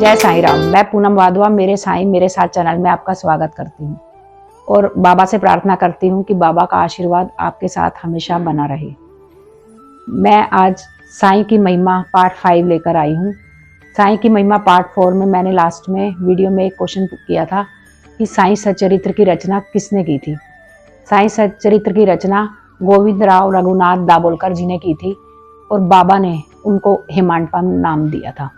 जय साईं राम। मैं पूनम वाधवा मेरे साईं मेरे साथ चैनल में आपका स्वागत करती हूँ और बाबा से प्रार्थना करती हूँ कि बाबा का आशीर्वाद आपके साथ हमेशा बना रहे। मैं आज साईं की महिमा पार्ट 5 लेकर आई हूँ। साईं की महिमा पार्ट 4 में मैंने लास्ट में वीडियो में एक क्वेश्चन किया था कि साईं सच्चरित्र की रचना किसने की थी। साईं सच्चरित्र की रचना गोविंदराव रघुनाथ दाभोलकर जी ने की थी और बाबा ने उनको हेमांडपा नाम दिया था।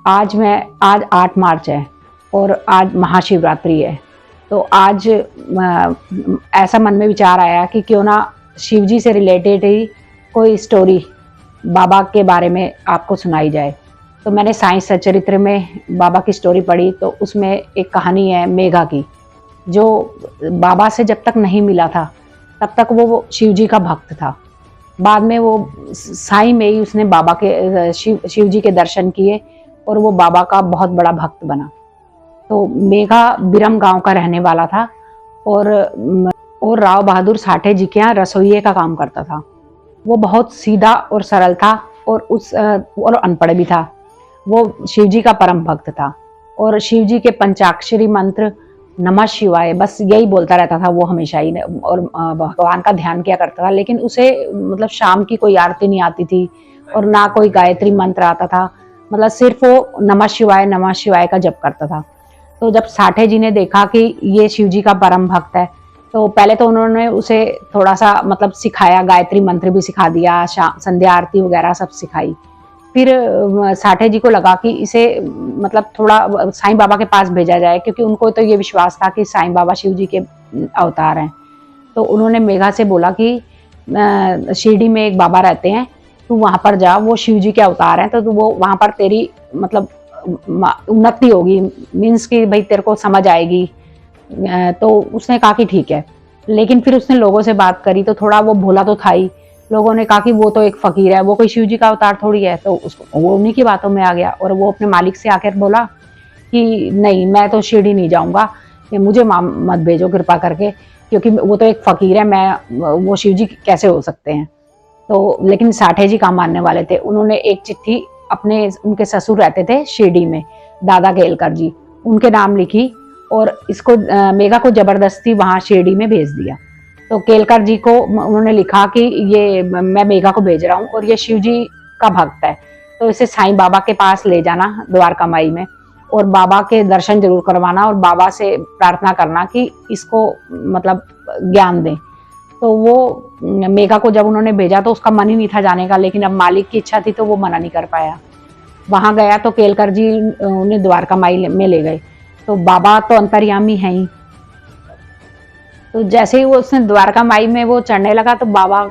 आज 8 मार्च है और आज महाशिवरात्रि है, तो आज ऐसा मन में विचार आया कि क्यों ना शिव जी से रिलेटेड ही कोई स्टोरी बाबा के बारे में आपको सुनाई जाए। तो मैंने साईं सच्चरित्र में बाबा की स्टोरी पढ़ी, तो उसमें एक कहानी है मेघा की, जो बाबा से जब तक नहीं मिला था तब तक वो शिव जी का भक्त था। बाद में वो साईं में ही उसने बाबा के शिव जी के दर्शन किए और वो बाबा का बहुत बड़ा भक्त बना। तो मेघा बिरम गांव का रहने वाला था और राव बहादुर साठे जी के यहाँ रसोइये का काम करता था। वो बहुत सीधा और सरल था और अनपढ़ भी था। वो शिव जी का परम भक्त था और शिव जी के पंचाक्षरी मंत्र नमः शिवाय बस यही बोलता रहता था वो हमेशा ही, और भगवान का ध्यान किया करता था। लेकिन उसे मतलब शाम की कोई आरती नहीं आती थी और ना कोई गायत्री मंत्र आता था, मतलब सिर्फ वो नमः शिवाय का जप करता था। तो जब साठे जी ने देखा कि ये शिव जी का परम भक्त है, तो पहले तो उन्होंने उसे थोड़ा सा मतलब सिखाया, गायत्री मंत्र भी सिखा दिया, संध्या आरती वगैरह सब सिखाई। फिर साठे जी को लगा कि इसे मतलब थोड़ा साईं बाबा के पास भेजा जाए, क्योंकि उनको तो ये विश्वास था कि साईं बाबा शिव जी के अवतार हैं। तो उन्होंने मेघा से बोला कि शिरडी में एक बाबा रहते हैं, तू वहां पर जा, वो शिव जी के अवतार हैं, तो तू वो वहां पर तेरी मतलब उन्नति होगी, मीन्स कि भाई तेरे को समझ आएगी। तो उसने कहा कि ठीक है। लेकिन फिर उसने लोगों से बात करी तो थोड़ा वो भोला तो था ही। लोगों ने कहा कि वो तो एक फकीर है, वो कोई शिव जी का अवतार थोड़ी है। तो उसको वो उन्हीं की बातों में आ गया और वो अपने मालिक से आकर बोला कि नहीं, मैं तो शिरडी नहीं जाऊंगा, मुझे मत भेजो कृपा करके, क्योंकि वो तो एक फकीर है, मैं वो शिव जी कैसे हो सकते हैं। तो लेकिन साठे जी काम मानने वाले थे। उन्होंने एक चिट्ठी उनके ससुर रहते थे शिरडी में, दादा केलकर जी, उनके नाम लिखी और इसको मेघा को जबरदस्ती वहां शिरडी में भेज दिया। तो केलकर जी को उन्होंने लिखा कि ये मैं मेघा को भेज रहा हूँ और ये शिव जी का भक्त है, तो इसे साईं बाबा के पास ले जाना द्वारका माई में और बाबा के दर्शन जरूर करवाना और बाबा से प्रार्थना करना कि इसको मतलब ज्ञान दें। तो वो मेघा को जब उन्होंने भेजा तो उसका मन ही नहीं था जाने का, लेकिन अब मालिक की इच्छा थी तो वो मना नहीं कर पाया। वहां गया तो केलकर जी उन्हें द्वारका माई में ले गए। तो बाबा तो अंतर्यामी है ही, तो जैसे ही वो उसने द्वारका माई में वो चढ़ने लगा तो बाबा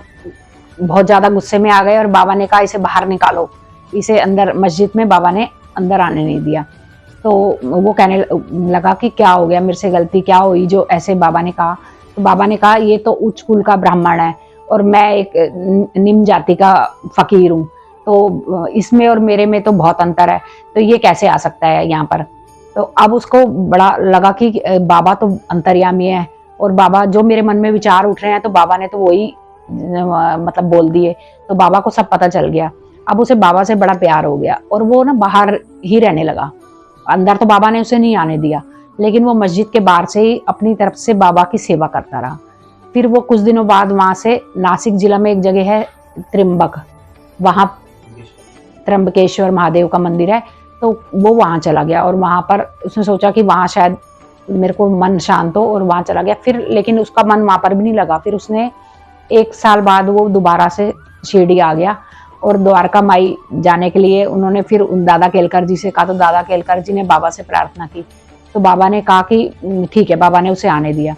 बहुत ज्यादा गुस्से में आ गए और बाबा ने कहा इसे बाहर निकालो। इसे अंदर मस्जिद में बाबा ने अंदर आने नहीं दिया। तो वो कहने लगा कि क्या हो गया, मेरे से गलती क्या हुई जो ऐसे बाबा ने कहा। तो बाबा ने कहा ये तो उच्च कुल का ब्राह्मण है और मैं एक निम्न जाति का फकीर हूँ, तो इसमें और मेरे में तो बहुत अंतर है, तो ये कैसे आ सकता है यहाँ पर। तो अब उसको बड़ा लगा कि बाबा तो अंतर्यामी है और बाबा जो मेरे मन में विचार उठ रहे हैं तो बाबा ने तो वही मतलब बोल दिए। तो बाबा को सब पता चल गया। अब उसे बाबा से बड़ा प्यार हो गया और वो ना बाहर ही रहने लगा। अंदर तो बाबा ने उसे नहीं आने दिया, लेकिन वो मस्जिद के बाहर से ही अपनी तरफ से बाबा की सेवा करता रहा। फिर वो कुछ दिनों बाद वहां से नासिक जिला में एक जगह है त्र्यंबक, वहां त्र्यंबकेश्वर महादेव का मंदिर है, तो वो वहां चला गया और वहां पर उसने सोचा कि वहां शायद मेरे को मन शांत हो, और वहां चला गया। फिर लेकिन उसका मन वहां पर भी नहीं लगा। फिर उसने 1 साल बाद वो दोबारा से शिरडी आ गया और द्वारका माई जाने के लिए उन्होंने फिर दादा केलकर जी से कहा। तो दादा केलकर जी ने बाबा से प्रार्थना की, तो बाबा ने कहा कि ठीक है, बाबा ने उसे आने दिया।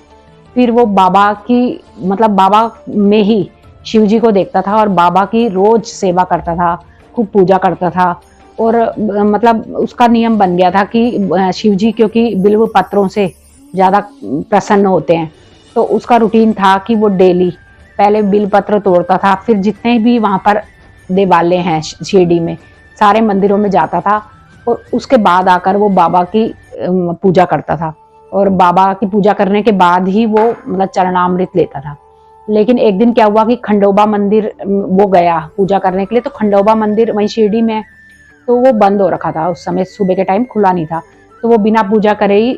फिर वो बाबा की मतलब बाबा में ही शिव जी को देखता था और बाबा की रोज सेवा करता था, खूब पूजा करता था। और मतलब उसका नियम बन गया था कि शिव जी क्योंकि बिल्व पत्रों से ज़्यादा प्रसन्न होते हैं, तो उसका रूटीन था कि वो डेली पहले बिल पत्र तोड़ता था, फिर जितने भी वहाँ पर देवालय हैं शिरडी में सारे मंदिरों में जाता था और उसके बाद आकर वो बाबा की पूजा करता था और बाबा की पूजा करने के बाद ही वो मतलब चरणामृत लेता था। लेकिन एक दिन क्या हुआ कि खंडोबा मंदिर वो गया पूजा करने के लिए, तो खंडोबा मंदिर वहीं शिरडी में है, तो वो बंद हो रखा था उस समय, सुबह के टाइम खुला नहीं था। तो वो बिना पूजा करे ही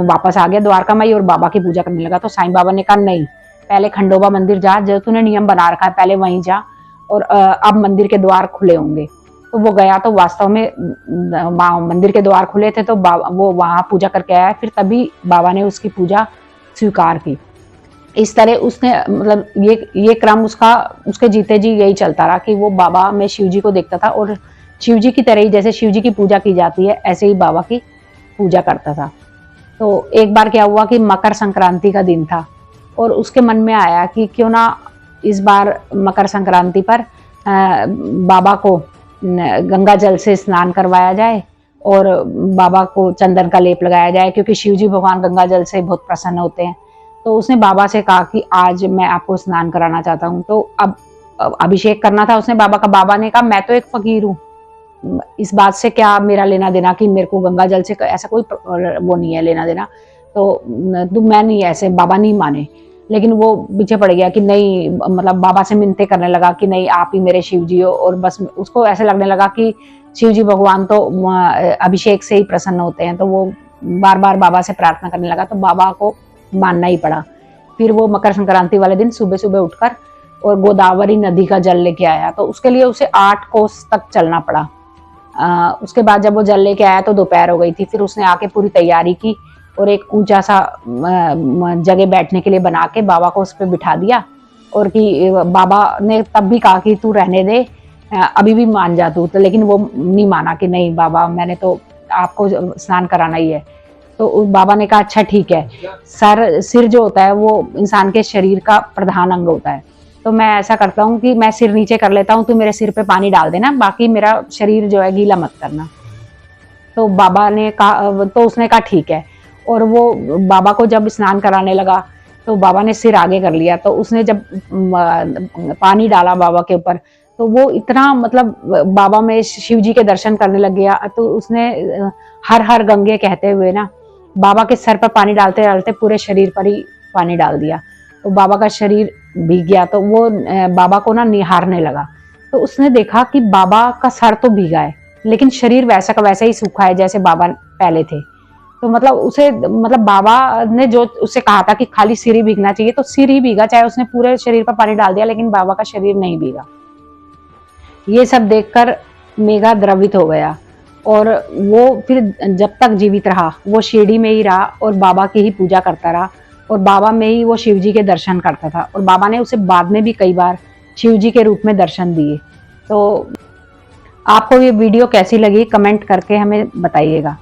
वापस आ गया द्वारका माई और बाबा की पूजा करने लगा। तो साईं बाबा ने कहा नहीं, पहले खंडोबा मंदिर जा, जो तूने नियम बना रखा है पहले वहीं जा, और अब मंदिर के द्वार खुले होंगे। तो वो गया, तो वास्तव में मंदिर के द्वार खुले थे, तो वो वहां पूजा करके आया। फिर तभी बाबा ने उसकी पूजा स्वीकार की। इस तरह उसने मतलब ये क्रम उसका उसके जीते जी यही चलता रहा कि वो बाबा में शिव जी को देखता था, और शिव जी की तरह ही जैसे शिव जी की पूजा की जाती है ऐसे ही बाबा की पूजा करता था। तो एक बार क्या हुआ कि मकर संक्रांति का दिन था, और उसके मन में आया कि क्यों ना इस बार मकर संक्रांति पर बाबा को गंगा जल से स्नान करवाया जाए और बाबा को चंदन का लेप लगाया जाए, क्योंकि शिव जी भगवान गंगा जल से बहुत प्रसन्न होते हैं। तो उसने बाबा से कहा कि आज मैं आपको स्नान कराना चाहता हूँ। तो अब अभिषेक करना था उसने बाबा का। बाबा ने कहा मैं तो एक फकीर हूँ, इस बात से क्या मेरा लेना देना कि मेरे को गंगा जल से ऐसा कोई वो नहीं है लेना देना। तो मैं नहीं, ऐसे बाबा नहीं माने। लेकिन वो पीछे पड़ गया कि नहीं, मतलब बाबा से मिन्नतें करने लगा कि नहीं आप ही मेरे शिव जी हो। और बस उसको ऐसे लगने लगा कि शिव जी भगवान तो अभिषेक से ही प्रसन्न होते हैं। तो वो बार बार बाबा से प्रार्थना करने लगा, तो बाबा को मानना ही पड़ा। फिर वो मकर संक्रांति वाले दिन सुबह सुबह उठकर और गोदावरी नदी का जल लेके आया। तो उसके लिए उसे 8 कोस तक चलना पड़ा। उसके बाद जब वो जल लेके आया तो दोपहर हो गई थी। फिर उसने आके पूरी तैयारी की और एक ऊंचा सा जगह बैठने के लिए बना के बाबा को उस पर बिठा दिया। और कि बाबा ने तब भी कहा कि तू रहने दे, अभी भी मान जा तू। तो लेकिन वो नहीं माना कि नहीं बाबा, मैंने तो आपको स्नान कराना ही है। तो बाबा ने कहा अच्छा ठीक है। सिर जो होता है वो इंसान के शरीर का प्रधान अंग होता है। तो मैं ऐसा करता हूँ कि मैं सिर नीचे कर लेता हूँ, तो मेरे सिर पे पानी डाल देना, बाकी मेरा शरीर जो है गीला मत करना। तो बाबा ने कहा, तो उसने कहा ठीक है। और वो बाबा को जब स्नान कराने लगा तो बाबा ने सिर आगे कर लिया। तो उसने जब पानी डाला बाबा के ऊपर, तो वो इतना मतलब बाबा में शिव जी के दर्शन करने लग गया। तो उसने हर हर गंगे कहते हुए ना बाबा के सर पर पानी डालते डालते पूरे शरीर पर ही पानी डाल दिया। तो बाबा का शरीर भीग गया। तो वो बाबा को ना निहारने लगा। तो उसने देखा कि बाबा का सर तो भीगा है, लेकिन शरीर वैसा का वैसा ही सूखा है जैसे बाबा पहले थे। तो मतलब उसे, मतलब बाबा ने जो उससे कहा था कि खाली सिर ही भीगना चाहिए, तो सिर ही भीगा, चाहे उसने पूरे शरीर पर पानी डाल दिया, लेकिन बाबा का शरीर नहीं भीगा। ये सब देखकर मेघा द्रवित हो गया। और वो फिर जब तक जीवित रहा वो शिरडी में ही रहा और बाबा की ही पूजा करता रहा, और बाबा में ही वो शिव जी के दर्शन करता था। और बाबा ने उसे बाद में भी कई बार शिव जी के रूप में दर्शन दिए। तो आपको ये वीडियो कैसी लगी कमेंट करके हमें बताइएगा।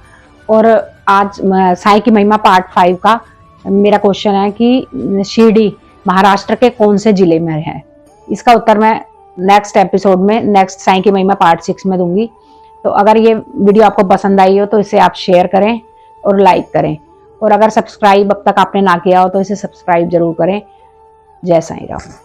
और आज साईं की महिमा पार्ट 5 का मेरा क्वेश्चन है कि शिरडी महाराष्ट्र के कौन से जिले में है। इसका उत्तर मैं नेक्स्ट एपिसोड में, नेक्स्ट साईं की महिमा पार्ट 6 में दूंगी। तो अगर ये वीडियो आपको पसंद आई हो तो इसे आप शेयर करें और लाइक करें। और अगर सब्सक्राइब अब तक आपने ना किया हो तो इसे सब्सक्राइब जरूर करें। जय साईं राम।